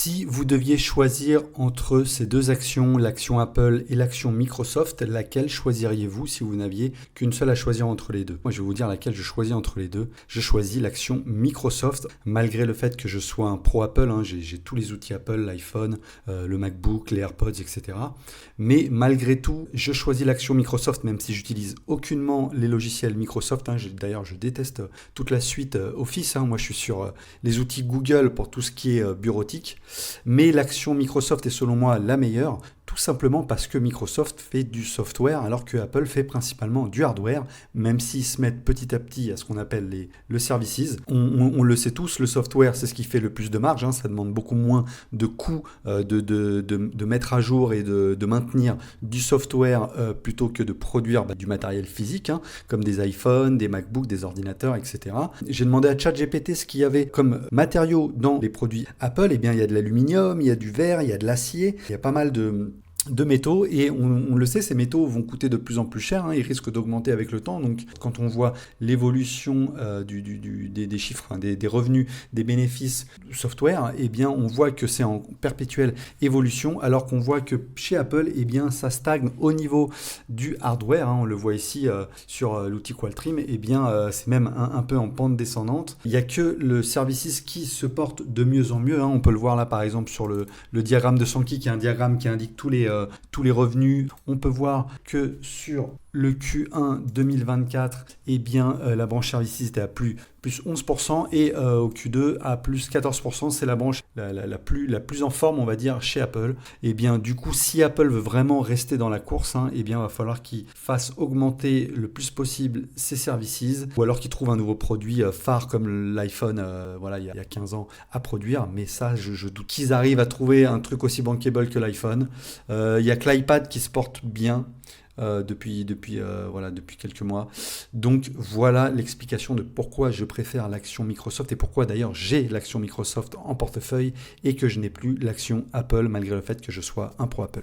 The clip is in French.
Si vous deviez choisir entre ces deux actions, l'action Apple et l'action Microsoft, laquelle choisiriez-vous si vous n'aviez qu'une seule à choisir entre les deux? Moi, je vais vous dire laquelle je choisis entre les deux. Je choisis l'action Microsoft, malgré le fait que je sois un pro Apple. J'ai tous les outils Apple, l'iPhone, le MacBook, les AirPods, etc. Mais malgré tout, je choisis l'action Microsoft, même si j'utilise aucunement les logiciels Microsoft. D'ailleurs, je déteste toute la suite Office. Moi, je suis sur les outils Google pour tout ce qui est bureautique. Mais l'action Microsoft est selon moi la meilleure, tout simplement parce que Microsoft fait du software alors que Apple fait principalement du hardware, même s'ils se mettent petit à petit à ce qu'on appelle le services. On le sait tous, le software c'est ce qui fait le plus de marge, ça demande beaucoup moins de coûts de mettre à jour et de maintenir du software plutôt que de produire du matériel physique, comme des iPhones, des MacBooks, des ordinateurs, etc. J'ai demandé à ChatGPT ce qu'il y avait comme matériaux dans les produits Apple. Eh bien, il y a de l'aluminium, il y a du verre, il y a de l'acier, il y a pas mal de métaux, et on le sait, ces métaux vont coûter de plus en plus cher, ils risquent d'augmenter avec le temps. Donc quand on voit l'évolution des chiffres, des revenus, des bénéfices software, eh bien on voit que c'est en perpétuelle évolution, alors qu'on voit que chez Apple, eh bien ça stagne au niveau du hardware, on le voit ici sur l'outil Qualtrim, eh bien c'est même un peu en pente descendante. Il n'y a que le Services qui se porte de mieux en mieux, on peut le voir là par exemple sur le diagramme de Sankey, qui est un diagramme qui indique tous les revenus. On peut voir que sur le Q1 2024, eh bien, la branche Services était à plus 11% et au Q2 à plus 14%. C'est la branche la plus en forme, on va dire, chez Apple. Et bien, du coup, si Apple veut vraiment rester dans la course, eh bien, il va falloir qu'il fasse augmenter le plus possible ses services, ou alors qu'il trouve un nouveau produit phare comme l'iPhone, il y a 15 ans à produire. Mais ça, je doute qu'ils arrivent à trouver un truc aussi bankable que l'iPhone. Il y a que l'iPad qui se porte bien. Depuis quelques mois. Donc voilà l'explication de pourquoi je préfère l'action Microsoft et pourquoi d'ailleurs j'ai l'action Microsoft en portefeuille et que je n'ai plus l'action Apple malgré le fait que je sois un pro Apple.